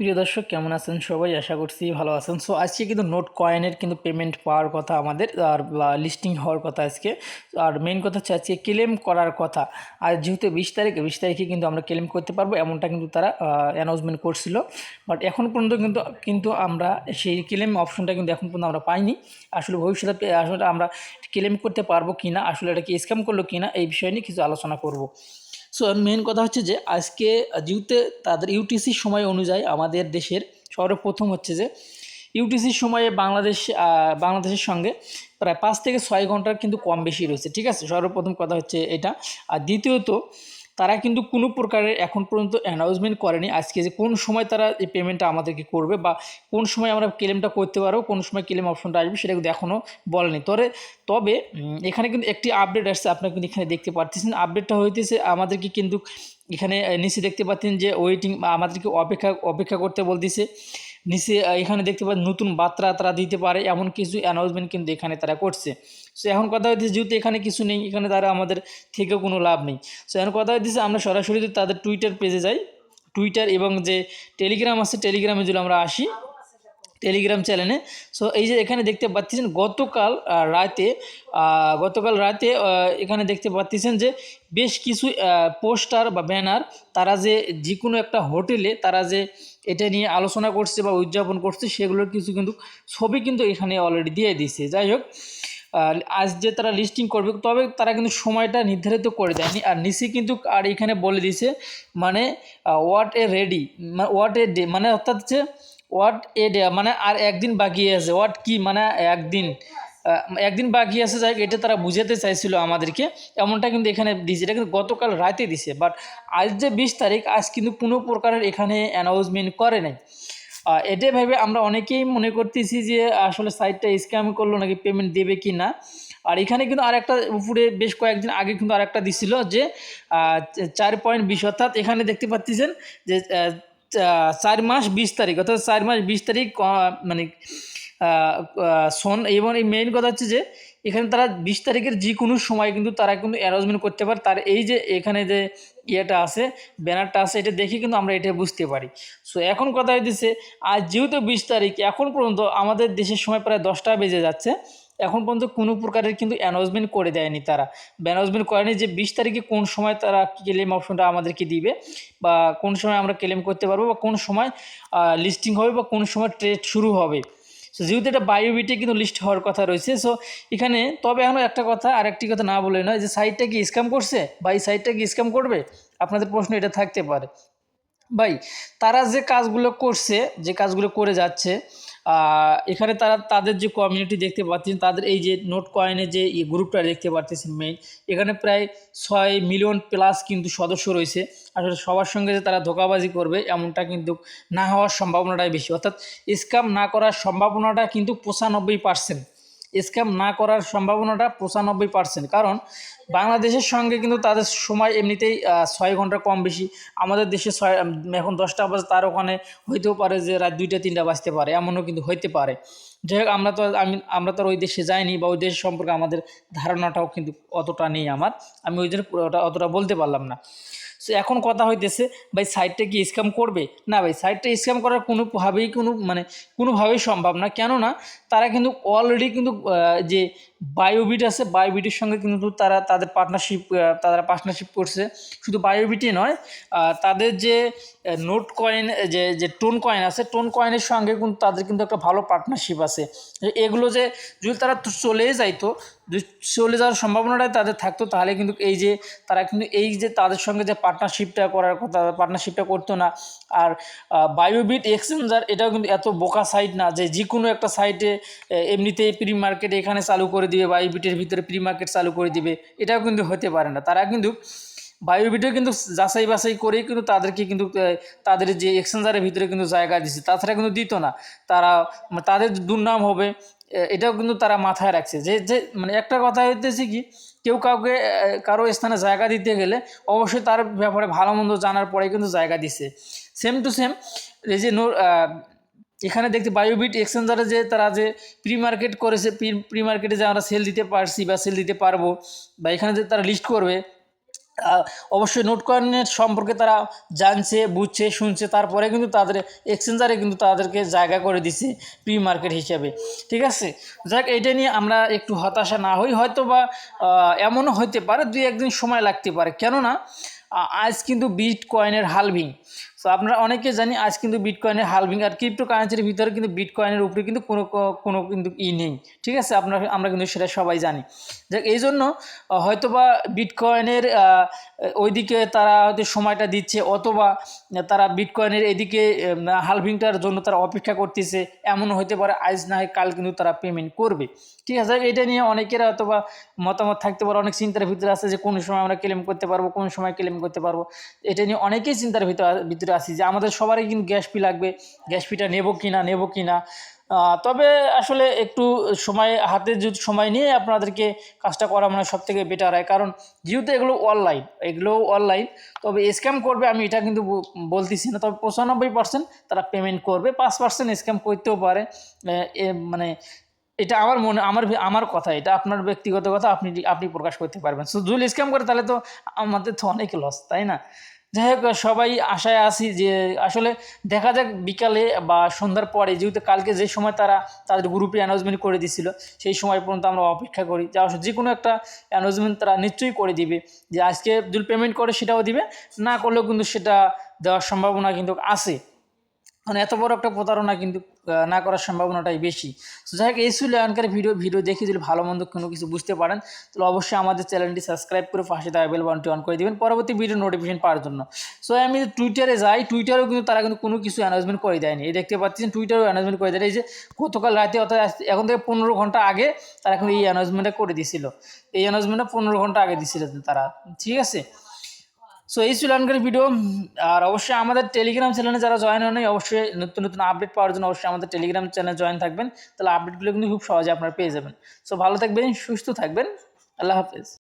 প্রিয় দর্শক কেমন আছেন সবাই? আশা করছি ভালো আছেন। সো আজকে কিন্তু নোট কয়েনের কিন্তু পেমেন্ট পাওয়ার কথা আমাদের, আর লিস্টিং হওয়ার কথা আজকে। আর মেইন কথা হচ্ছে আজকে ক্লেম করার কথা। আর যেহেতু 20 তারিখে কিন্তু আমরা ক্লেম করতে পারবো, এমনটা কিন্তু তারা অ্যানাউন্সমেন্ট করছিল। বাট এখন পর্যন্ত কিন্তু আমরা সেই ক্লেম অপশনটা কিন্তু এখন পর্যন্ত আমরা পাইনি। আসলে ভবিষ্যতে আসলে আমরা ক্লেম করতে পারবো কি না, আসলে এটা কি স্ক্যাম করলো কি না, এই বিষয় নিয়ে কিছু আলোচনা করব। সো মেন কথা হচ্ছে যে আজকে যেহেতু তাদের ইউটিসি সময় অনুযায়ী আমাদের দেশের সর্বপ্রথম হচ্ছে যে ইউটিসির সময়ে বাংলাদেশের সঙ্গে প্রায় 5 থেকে 6 ঘন্টার কিন্তু কম বেশি রয়েছে, ঠিক আছে। সর্বপ্রথম কথা হচ্ছে এটা। আর দ্বিতীয়ত, তারা কিন্তু কোনো প্রকারের এখন পর্যন্ত অ্যানাউন্সমেন্ট করেনি আজকে যে কোন সময় তারা এই পেমেন্টটা আমাদেরকে করবে, বা কোন সময় আমরা ক্লেমটা করতে পারবো, কোন সময় ক্লেম অপশনটা আসবে সেটা কিন্তু এখনও বলেনি। তবে এখানে কিন্তু একটি আপডেট আসছে, আপনারা কিন্তু এখানে দেখতে পাচ্ছেন। আপডেটটা হইতেছে আমাদেরকে কিন্তু এখানে নিচে দেখতে পাচ্ছেন যে ওয়েটিং, আমাদেরকে অপেক্ষা করতে বলতেছে। নিচে এখানে দেখতে পাচ্ছেন নতুন বার্তা তারা দিতে পারে, এমন কিছু অ্যানাউন্সমেন্ট কিন্তু এখানে তারা করছে। সো এখন কথা হচ্ছে যেহেতু এখানে কিছু নেই, এখানে তারা আমাদের থেকেও কোনো লাভ নেই। সো এখন কথা হচ্ছে আমরা সরাসরি তাদের টুইটার পেজে যাই, টুইটার এবং যে টেলিগ্রাম আছে, টেলিগ্রামে যদি আমরা আসি টেলিগ্রাম চ্যানেলে। সো এই যে এখানে দেখতে পাচ্ছেন গতকাল রাতে এখানে দেখতে পাচ্ছেন যে বেশ কিছু পোস্টার বা ব্যানার তারা যে কোনো একটা হোটেলে তারা যে এটা নিয়ে আলোচনা করছে বা উদযাপন করছে, সেগুলোর কিছু কিন্তু ছবি কিন্তু এখানে অলরেডি দিয়ে দিচ্ছে। যাই হোক, আজ যে তারা লিস্টিং করবে, তবে তারা কিন্তু সময়টা নির্ধারিত করে দেয়নি। আর নিচে কিন্তু আর এখানে বলে দিয়েছে, মানে হোয়াট এ ডে, মানে অর্থাৎ হচ্ছে হোয়াট এ ডে, মানে আর একদিন বাকি আছে। হোয়াট কি মানে একদিন বাকি আছে। যাই হোক, এটা তারা বুঝাতে চাইছিল আমাদেরকে, এমনটা কিন্তু এখানে দিয়েছে। এটা কিন্তু গতকাল রাতে দিছে, বাট আজ যে 20 তারিখ, আজ কিন্তু কোনো প্রকারের এখানে অ্যানাউন্সমেন্ট করে নাই। এটাই ভেবে আমরা অনেকেই মনে করতেছি যে আসলে সাইটটা স্ক্যাম করলো নাকি, পেমেন্ট দেবে কি না। আর এখানে কিন্তু আরেকটা উপরে বেশ কয়েকদিন আগে কিন্তু আরেকটা দিছিল যে 4.20, অর্থাৎ এখানে দেখতে পাচ্ছেন যে 4 মাস 20 তারিখ, অর্থাৎ 4 মাস 20 তারিখ মানে শোন। এবং এই মেইন কথা হচ্ছে যে এখানে তারা 20 তারিখের যে কোনো সময় কিন্তু তারা কিন্তু অ্যারেঞ্জমেন্ট করতে পারে। তার এই যে এখানে যে ইয়েটা আছে, ব্যানারটা আছে, এটা দেখে কিন্তু আমরা এটা বুঝতে পারি। সো এখন কথা হইতেছে, আজ যেহেতু 20 তারিখ, এখন পর্যন্ত আমাদের দেশের সময় প্রায় 10টা বেজে যাচ্ছে, এখন পর্যন্ত কোনো প্রকারের কিন্তু অ্যানাউন্সমেন্ট করে দেয়নি তারা। অ্যানাউন্সমেন্ট করেনি যে 20 তারিখে কোন সময় তারা ক্লেম অপশনটা আমাদেরকে দিবে, বা কোন সময় আমরা ক্লেম করতে পারবো, বা কোন সময় লিস্টিং হবে, বা কোন সময় ট্রেড শুরু হবে। সো যেহেতু এটা বায়োবিটে কিন্তু লিস্ট হওয়ার কথা রয়েছে। সো এখানে তবে এখনও একটা কথা, আর একটি কথা না বলে নয়, যে সাইটটা কি স্ক্যাম করছে বা এই সাইটটা কি স্ক্যাম করবে, আপনাদের প্রশ্ন এটা থাকতে পারে। ভাই, তারা যে কাজগুলো করছে, যে কাজগুলো করে যাচ্ছে, এখানে তারা তাদের যে কমিউনিটি দেখতে পাচ্ছেন, তাদের এই যে নোট কয়েনের যে গ্রুপটা দেখতে পাচ্ছেন মেইন, এখানে প্রায় 6 মিলিয়ন প্লাস কিন্তু সদস্য রয়েছে। আসলে সবার সঙ্গে যে তারা ধোঁকাবাজি করবে এমনটা কিন্তু না হওয়ার সম্ভাবনাটাই বেশি, অর্থাৎ স্ক্যাম না করার সম্ভাবনাটা কিন্তু 95%। স্ক্যাম না করার সম্ভাবনাটা 95%, কারণ বাংলাদেশের সঙ্গে কিন্তু তাদের সময় এমনিতেই 6 ঘন্টা কম বেশি। আমাদের দেশে এখন 10টা বাজে, তার ওখানে হইতেও পারে যে রাত 2টা 3টা বাজতে পারে, এমনও কিন্তু হইতে পারে। যাই হোক, আমরা তো আর ওই দেশে যাইনি, বা ওই দেশ সম্পর্কে আমাদের ধারণাটাও কিন্তু অতটা নেই আমার। আমি ওই জন্য অতটা বলতে পারলাম না। সো এখন কথা হইতেছে, ভাই সাইটটা কি স্ক্যাম করবে? না ভাই, সাইটটা স্ক্যাম করার কোনোভাবেই সম্ভব না। কেননা তারা কিন্তু অলরেডি কিন্তু যে বায়োবিট আছে, বায়োবিটের সঙ্গে কিন্তু তারা পার্টনারশিপ করছে। শুধু বায়োবিটই নয়, তাদের যে নোট কয়েন, যে টোন কয়েন আছে, টোন কয়েনের সঙ্গে কিন্তু তাদের কিন্তু একটা ভালো পার্টনারশিপ আছে। এগুলো যে যদি তারা চলেই যাইতো, যদি চলে যাওয়ার সম্ভাবনাটাই তাদের থাকতো, তাহলে কিন্তু তারা কিন্তু এই যে তাদের সঙ্গে যে পার্টনারশিপটা করার কথা, পার্টনারশিপটা করতো না। আর বায়োবিট এক্সচেঞ্জার এটাও কিন্তু এত বোকা সাইট না যে কোনো একটা সাইটে এমনিতেই প্রি মার্কেট এখানে চালু করে দিবে, বায়োবিটের ভিতরে প্রি মার্কেট চালু করে দিবে, এটাও কিন্তু হতে পারে না। তারা কিন্তু বায়োবিটেও কিন্তু যাচাই বাছাই করেই কিন্তু তাদেরকে কিন্তু তাদের যে এক্সচেঞ্জারের ভিতরে কিন্তু জায়গা দিচ্ছে, তাছাড়া কিন্তু দিত না। তাদের দুর্নাম হবে, এটাও কিন্তু তারা মাথায় রাখছে। যে মানে একটা কথা হইতেছে কি, কেউ কাউকে কারো স্থানে জায়গা দিতে গেলে অবশ্যই তার ব্যাপারে ভালো মন্দ জানার পরে কিন্তু জায়গা দিছে। সেম টু সেম এই যে এখানে দেখতে বায়োবিট এক্সচেঞ্জারে যে তারা যে প্রি মার্কেট করেছে, প্রি মার্কেটে যে আমরা সেল দিতে পারছি বা সেল দিতে পারবো, বা এখানে যে তারা লিস্ট করবে, আহ, অবশ্যই নোট কয়েনের সম্পর্কে তারা জানছে, বুঝছে, শুনছে, তারপরে কিন্তু তাদের এক্সচেঞ্জারে কিন্তু তাদেরকে জায়গা করে দিছে প্রি মার্কেট হিসাবে। ঠিক আছে, যাক এইটা নিয়ে আমরা একটু হতাশা না হই, হয়তো বা এমনও হতে পারে 2-1 দিন সময় লাগতে পারে, কেননা আজ কিন্তু বিটকয়েনের হালভিং। সো আপনারা অনেকে জানি আজ কিন্তু বিটকয়েনের হালভিং, আর ক্রিপ্টোকারেন্সির ভিতরে কিন্তু বিটকয়েনের উপরে কিন্তু কোনো কিন্তু নেই। ঠিক আছে, আমরা কিন্তু সেটা সবাই জানি। যাক এই জন্য হয়তোবা বিটকয়েনের ওইদিকে তারা হয়তো সময়টা দিচ্ছে, অথবা তারা বিটকয়েনের এদিকে হালভিংটার জন্য তারা অপেক্ষা করতেছে, এমনও হতে পারে আজ না হয় কাল কিন্তু তারা পেমেন্ট করবে। ঠিক আছে, এটা নিয়ে অনেকের হয়তোবা মতামত থাকতে পারে, অনেক চিন্তার ভিতরে আছে যে কোন সময় আমরা ক্লেম করতে পারবো, কোন সময় ক্লেম করতে পারবো। এটা নিয়ে অনেকেই চিন্তার ভিতরে আছি যে আমাদের সবারই কিন্তু গ্যাস ফি লাগবে, গ্যাস ফিটা নেবো কি না। তবে আসলে একটু সময় হাতে যদি সময় নিয়ে আপনাদেরকে কাজটা করা মানে সব থেকে বেটার হয়, কারণ যেহেতু এগুলো অনলাইন, তবে স্ক্যাম করবে আমি এটা কিন্তু বলতেছি না, তবে 95% তারা পেমেন্ট করবে, 5% স্ক্যাম করতেও পারে। মানে এটা আমার কথা, এটা আপনার ব্যক্তিগত কথা, আপনি প্রকাশ করতে পারবেন। সো যদি স্ক্যাম করে তাহলে তো আমাদের তো অনেক লস, তাই না? যাই হোক, সবাই আশায় আছি যে আসলে দেখা যাক বিকালে বা সন্ধ্যার পরে, যেহেতু কালকে যে সময় তারা তাদের গ্রুপে অ্যানাউন্সমেন্ট করে দিছিল, সেই সময় পর্যন্ত আমরা অপেক্ষা করি যে কোনো একটা অ্যানাউন্সমেন্ট তারা নিশ্চয়ই করে দিবে, যে আজকে যদি পেমেন্ট করে সেটাও দিবে, না করলেও কিন্তু সেটা দেওয়ার সম্ভাবনা কিন্তু আছে। মানে এত বড় একটা প্রতারণা কিন্তু না করার সম্ভাবনাটাই বেশি। তো যাই হোক, এই ছিল এখনকার ভিডিও দেখে যদি ভালো মন্দ কোনো কিছু বুঝতে পারেন, তাহলে অবশ্যই আমাদের চ্যানেলটি সাবস্ক্রাইব করে পাশে থাকা বেল বাটনটি অন করে দিবেন পরবর্তী ভিডিও নোটিফিকেশন পাওয়ার জন্য। সো আমি টুইটারে যাই, টুইটারেও কিন্তু তারা কিন্তু কোনো কিছু অ্যানাউন্সমেন্ট করে দেয়নি, এই দেখতে পাচ্ছেন টুইটারেও অ্যানাউন্সমেন্ট করে দেয়। এই যে গতকাল রাতে, অর্থাৎ এখন থেকে 15 ঘন্টা আগে তারা কিন্তু এই অ্যানাউন্সমেন্টটা করে দিয়েছিল, এই অ্যানাউন্সমেন্টটা 15 ঘন্টা আগে দিয়েছিল তারা। ঠিক আছে, সো এই ছিল আজকের ভিডিও। আর অবশ্যই আমাদের টেলিগ্রাম চ্যানেলে যারা জয়েন হয় নাই, অবশ্যই নতুন নতুন আপডেট পাওয়ার জন্য অবশ্যই আমাদের টেলিগ্রাম চ্যানেলে জয়েন থাকবেন, তাহলে আপডেটগুলো কিন্তু খুব সহজে আপনারা পেয়ে যাবেন। সো ভালো থাকবেন, সুস্থ থাকবেন, আল্লাহ হাফেজ।